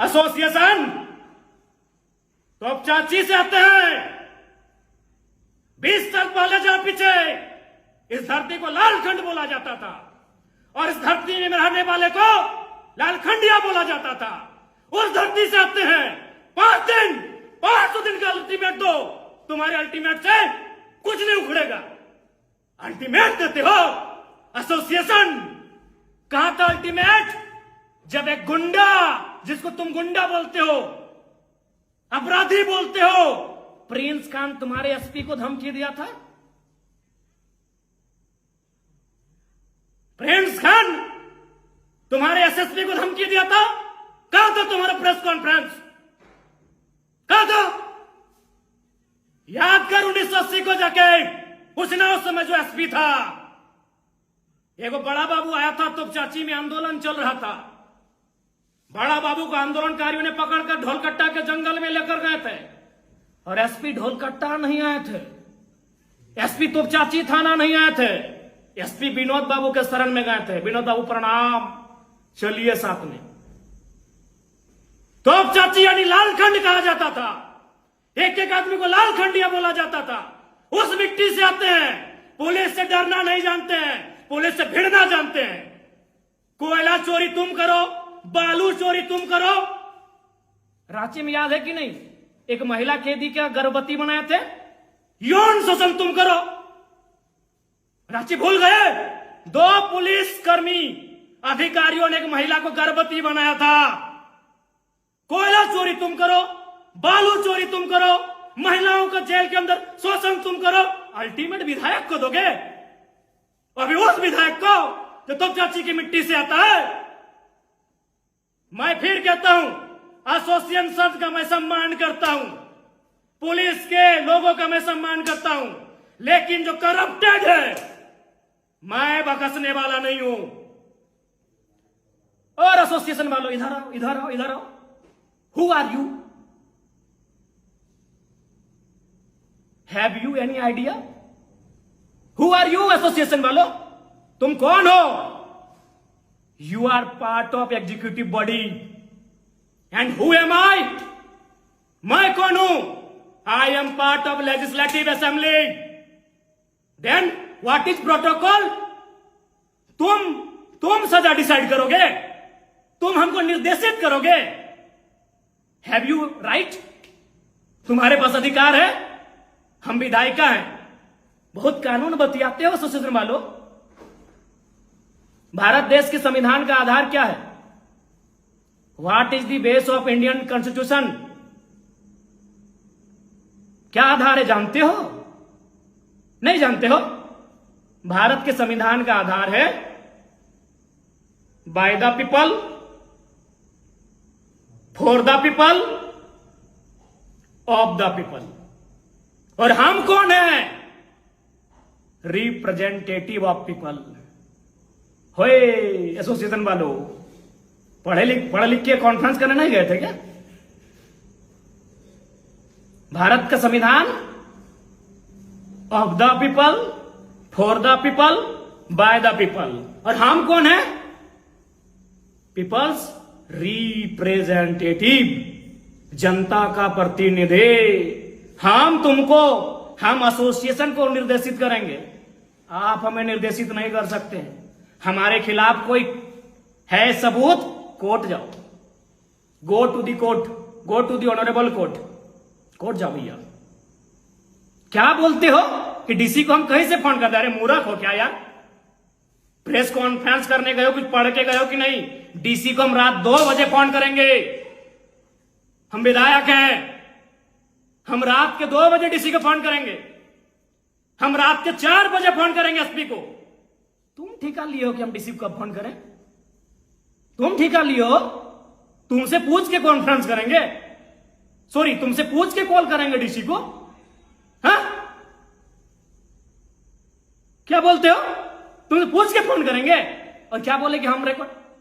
Association तो अब चाची से आते हैं। 20 साल पहले जहां पीछे इस धरती को लालखंड बोला जाता था और इस धरती में रहने वाले को लालखंडिया बोला जाता था, उस धरती से आते हैं। 500 दिन का अल्टीमेट दो, तुम्हारे अल्टीमेट से कुछ नहीं उखड़ेगा। अल्टीमेट देते हो एसोसिएशन। कहां था अल्टीमेट? जब एक गुंडा, जिसको तुम गुंडा बोलते हो, अपराधी बोलते हो, प्रिंस खान तुम्हारे एसपी को धमकी दिया था। प्रिंस खान तुम्हारे एसएसपी को धमकी दिया था। कहां था तुम्हारा प्रेस कॉन्फ्रेंस? कहां था? याद कर 1980 को जाके पूछना, उस समय जो एसपी था। एगो बड़ा बाबू आया था तो चाची में आंदोलन चल रहा था। बड़ा बाबू को आंदोलनकारियों ने पकड़कर ढोलकट्टा के जंगल में लेकर गए थे और एसपी ढोलकट्टा नहीं आए थे, एसपी तोपचाची थाना नहीं आए थे, एसपी विनोद बाबू के शरण में गए थे। विनोद बाबू प्रणाम, चलिए साथ में। तोपचाची यानी लालखंड कहा जाता था। एक एक आदमी को लालखंडिया बोला जाता था। उस मिट्टी से आते हैं। पुलिस से डरना नहीं जानते हैं, पुलिस से भिड़ना जानते हैं। कोयला चोरी तुम करो, बालू चोरी तुम करो। रांची में याद है कि नहीं, एक महिला कैदी क्या गर्भवती बनाए थे? यौन शोषण तुम करो। रांची भूल गए? 2 पुलिस कर्मी अधिकारियों ने एक महिला को गर्भवती बनाया था। कोयला चोरी तुम करो, बालू चोरी तुम करो, महिलाओं का जेल के अंदर शोषण तुम करो। अल्टीमेट विधायक को दोगे? अभी उस विधायक को जो तो चाची की मिट्टी से आता है। मैं फिर कहता हूं, एसोसिएशन का मैं सम्मान करता हूं, पुलिस के लोगों का मैं सम्मान करता हूं, लेकिन जो करप्टेड है मैं बकसने वाला नहीं हूं। और एसोसिएशन वालों, इधर आओ, इधर आओ, इधर आओ। Who are you? Have you any idea? Who are you association वालों? तुम कौन हो? You are part of executive body and who am I? मैं कौन हूं? I am part of legislative assembly. Then what is protocol? तुम सजा decide करोगे, तुम हमको निर्देशित करोगे। Have you right? तुम्हारे पास अधिकार है। हम विधायिका हैं। बहुत कानून बतियाते हो एसोसिएशन वालों। भारत देश के संविधान का आधार क्या है? What is the base of Indian constitution? क्या आधार है, जानते हो? नहीं जानते हो? भारत के संविधान का आधार है by the people, for the people, of the people. और हम कौन है? Representative of people. होए एसोसिएशन वालों, पढ़े लिख के कॉन्फ्रेंस करने नहीं गए थे क्या? भारत का संविधान of the people, for the people, by the people. और हम कौन है? पीपल्स रिप्रेजेंटेटिव, जनता का प्रतिनिधि। हम एसोसिएशन को निर्देशित करेंगे, आप हमें निर्देशित नहीं कर सकते हैं। हमारे खिलाफ कोई है सबूत, कोर्ट जाओ, go to the court, go to the honourable court, court जाओ भैया। क्या बोलते हो कि डीसी को हम कहीं से फोन कर दे? अरे मूर्ख हो क्या यार? प्रेस कॉन्फ्रेंस करने गए हो, कुछ पढ़ के गए हो कि नहीं? डीसी को हम रात 2 बजे फोन करेंगे। हम विधायक हैं, हम रात के 2 बजे डीसी को फोन करेंगे, हम रात के 4 बजे फोन करेंगे एसपी को। तुम ठिका लिए हो कि हम डीसी को कब फोन करें? तुम ठिका लिए हो? तुमसे पूछ के कॉन्फ्रेंस करेंगे, सॉरी तुमसे पूछ के कॉल करेंगे डीसी को? हाँ, क्या बोलते हो? तुमसे पूछ के फोन करेंगे और क्या बोले कि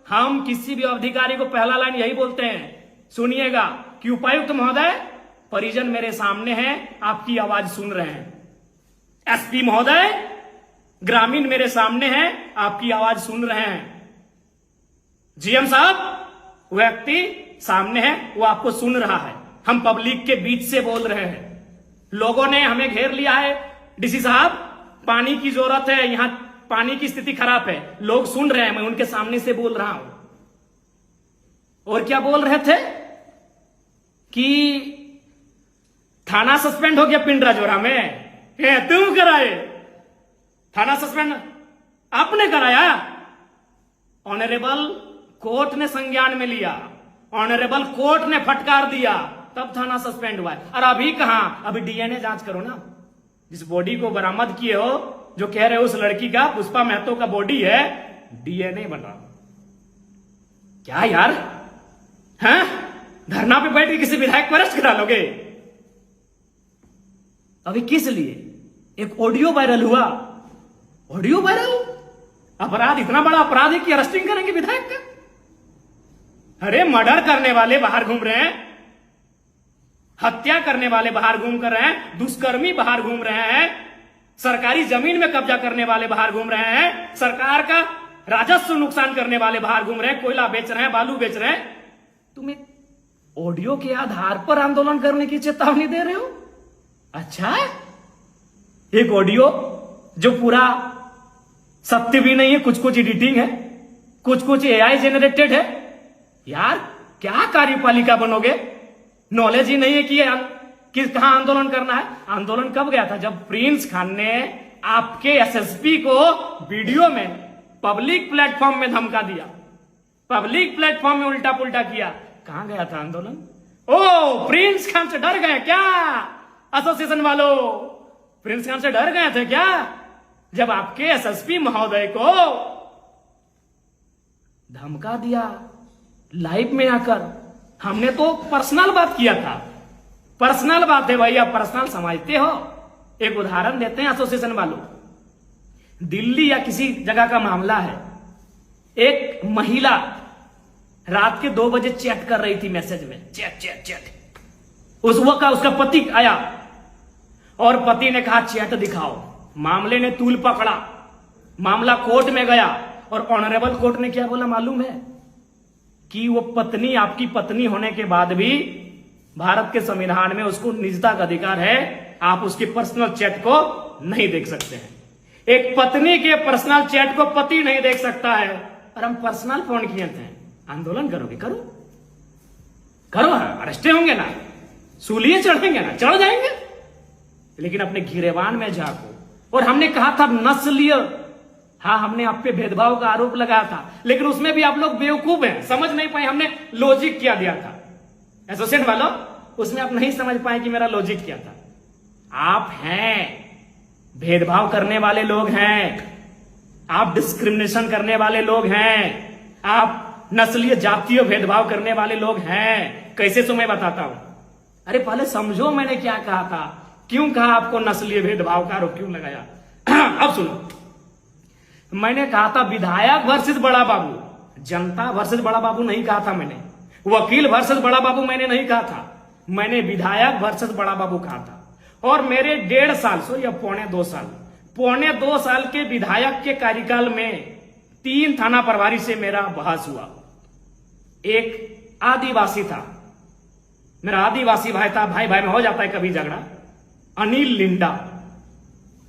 हम किसी भी अधिकारी को पहला लाइन यही बोलते हैं, सुनिएगा कि उपायुक्त महोदय, परिजन मेरे सामने हैं, आपकी आवाज सुन रहे हैं। एसपी महोदय, ग्रामीण मेरे सामने हैं, आपकी आवाज सुन रहे हैं। जीएम साहब, व्यक्ति सामने है, वो आपको सुन रहा है। हम पब्लिक के बीच से बोल रहे हैं। लोगों ने हमें घेर लिया है, डीसी साहब पानी की जरूरत है, यहां पानी की स्थिति खराब है। लोग सुन रहे हैं, मैं उनके सामने से बोल रहा हूं। और क्या बोल रहे थे कि थाना सस्पेंड हो गया पिंडराजोरा में। तुम कराए थाना सस्पेंड? आपने कराया? ऑनरेबल कोर्ट ने संज्ञान में लिया, ऑनरेबल कोर्ट ने फटकार दिया, तब थाना सस्पेंड हुआ है। और अभी कहां? अभी डीएनए जांच करो ना। जिस बॉडी को बरामद किए हो, जो कह रहे हो उस लड़की का, पुष्पा महतो का बॉडी है, डीएनए बना। क्या यार, हैं? धरना पे बैठ के किसी विधायक को अरेस्ट करा लोगे? अभी किस लिए? एक ऑडियो वायरल हुआ। Audio viral? अपराध इतना बड़ा अपराध है कि अरेस्टिंग करेंगे विधायक का? अरे मर्डर करने वाले बाहर घूम रहे हैं, हत्या करने वाले बाहर घूम कर रहे हैं, दुष्कर्मी बाहर घूम रहे हैं, सरकारी जमीन में कब्जा करने वाले बाहर घूम रहे हैं, सरकार का राजस्व नुकसान करने वाले बाहर घूम रहे हैं, कोयला बेच रहे हैं, बालू बेच रहे हैं। तुम एक ऑडियो के आधार पर आंदोलन करने की चेतावनी दे रहे हो? अच्छा, एक ऑडियो जो पूरा सत्य भी नहीं है, कुछ कुछ एडिटिंग है, कुछ कुछ एआई जेनरेटेड है। यार क्या कार्यपालिका बनोगे? नॉलेज ही नहीं है कि कहां आंदोलन करना है। आंदोलन कब गया था? जब प्रिंस खान ने आपके एसएसपी को वीडियो में पब्लिक प्लेटफॉर्म में धमका दिया, पब्लिक प्लेटफॉर्म में उल्टा पुल्टा किया। कहां गया था आंदोलन? ओ, प्रिंस खान से डर गए क्या एसोसिएशन वालों? प्रिंस खान से डर गए थे क्या जब आपके एसएसपी महोदय को धमका दिया लाइव में आकर? हमने तो पर्सनल बात किया था। पर्सनल बात है भाई, आप पर्सनल समझते हो। एक उदाहरण देते हैं एसोसिएशन वालों। दिल्ली या किसी जगह का मामला है, एक महिला रात के 2 बजे चैट कर रही थी, मैसेज में चैट। उसका पति आया और पति ने कहा चैट दिखाओ। मामले ने तूल पकड़ा, मामला कोर्ट में गया और ऑनरेबल कोर्ट ने क्या बोला मालूम है? कि वो पत्नी, आपकी पत्नी होने के बाद भी भारत के संविधान में उसको निजता का अधिकार है, आप उसकी पर्सनल चैट को नहीं देख सकते हैं। एक पत्नी के पर्सनल चैट को पति नहीं देख सकता है। और हम पर्सनल फोन किए थे। आंदोलन करोगे? करो, अरेस्ट होंगे ना, सूलिए चढ़ेंगे ना, चढ़ जाएंगे, लेकिन अपने गिरेबान में झांको। और हमने कहा था नस्लीय, हाँ हमने आप पे भेदभाव का आरोप लगाया था, लेकिन उसमें भी आप लोग बेवकूफ हैं, समझ नहीं पाए। हमने लॉजिक क्या दिया था एसोसिएशन वालों, उसमें आप नहीं समझ पाए कि मेरा लॉजिक क्या था। आप हैं भेदभाव करने वाले लोग हैं, आप डिस्क्रिमिनेशन करने वाले लोग हैं, आप नस्लीय जातीय भेदभाव करने वाले लोग हैं। कैसे सो मैं बताता हूं। अरे पहले समझो मैंने क्या कहा था, क्यों कहा आपको नस्लीय भेदभाव का आरोप क्यों लगाया। अब सुनो, मैंने कहा था विधायक वर्सेस बड़ा बाबू, जनता वर्सेस बड़ा बाबू नहीं कहा था मैंने, वकील वर्सेस बड़ा बाबू मैंने नहीं कहा था, मैंने विधायक वर्सेस बड़ा बाबू कहा था। और मेरे 1.5 साल या पौने 2 साल के विधायक के कार्यकाल में 3 थाना प्रभारी से मेरा बहस हुआ। एक आदिवासी था, मेरा आदिवासी भाई था, भाई में हो जाता है कभी झगड़ा, अनिल लिंडा,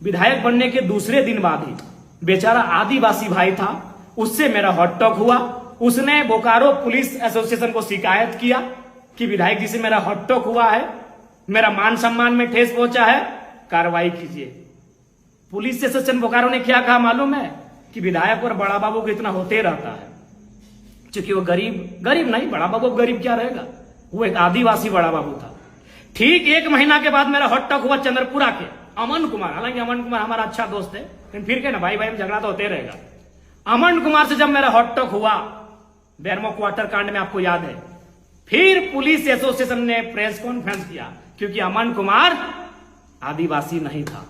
विधायक बनने के दूसरे दिन बाद ही बेचारा आदिवासी भाई था, उससे मेरा हॉट टॉक हुआ। उसने बोकारो पुलिस एसोसिएशन को शिकायत किया कि विधायक जी से मेरा हॉट टॉक हुआ है, मेरा मान सम्मान में ठेस पहुंचा है, कार्रवाई कीजिए। पुलिस एसोसिएशन बोकारो ने क्या कहा मालूम है? कि विधायक और बड़ा बाबू को इतना होते रहता है, क्योंकि वो गरीब नहीं, बड़ा बाबू गरीब क्या रहेगा, वो एक आदिवासी बड़ा बाबू था। ठीक 1 महीना के बाद मेरा हॉट टॉक हुआ चंद्रपुरा के अमन कुमार, हालांकि अमन कुमार हमारा अच्छा दोस्त है, लेकिन फिर क्या ना, भाई में झगड़ा तो होते रहेगा। अमन कुमार से जब मेरा हॉट टॉक हुआ बेरमो क्वार्टर कांड में, आपको याद है, फिर पुलिस एसोसिएशन ने प्रेस कॉन्फ्रेंस किया, क्योंकि अमन कुमार आदिवासी नहीं था,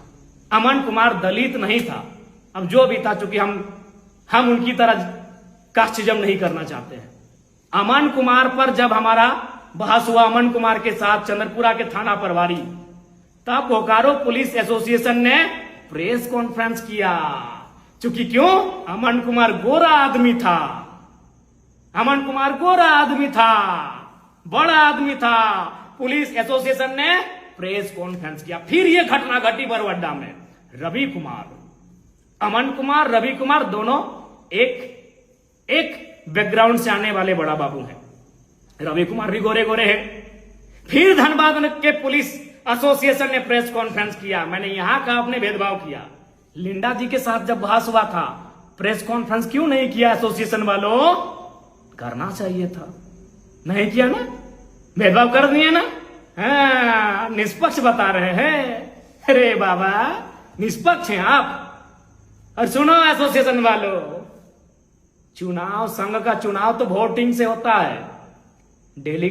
अमन कुमार दलित नहीं था। अब जो भी था, चूंकि हम उनकी तरह कास्टिज्म नहीं करना चाहते हैं। अमन कुमार पर जब हमारा बहस हुआ, अमन कुमार के साथ चंद्रपुरा के थाना प्रभारी, तब बोकारो पुलिस एसोसिएशन ने प्रेस कॉन्फ्रेंस किया। चूंकि क्यों? अमन कुमार गोरा आदमी था, अमन कुमार गोरा आदमी था, बड़ा आदमी था। पुलिस एसोसिएशन ने प्रेस कॉन्फ्रेंस किया। फिर ये घटना घटी बरवड्डा में। रवि कुमार, अमन कुमार, रवि कुमार दोनों एक बैकग्राउंड से आने वाले बड़ा बाबू हैं। रवि कुमार भी गोरे गोरे हैं। फिर धनबाद के पुलिस एसोसिएशन ने प्रेस कॉन्फ्रेंस किया। मैंने यहां का आपने भेदभाव किया। लिंडा जी के साथ जब बहस हुआ था, प्रेस कॉन्फ्रेंस क्यों नहीं किया एसोसिएशन वालों? करना चाहिए था, नहीं किया ना, भेदभाव कर दिए ना। हाँ, निष्पक्ष बता रहे हैं। अरे बाबा, निष्पक्ष हैं आप। और सुनो एसोसिएशन वालों, चुनाव, संघ का चुनाव तो वोटिंग से होता है। डेलीगेट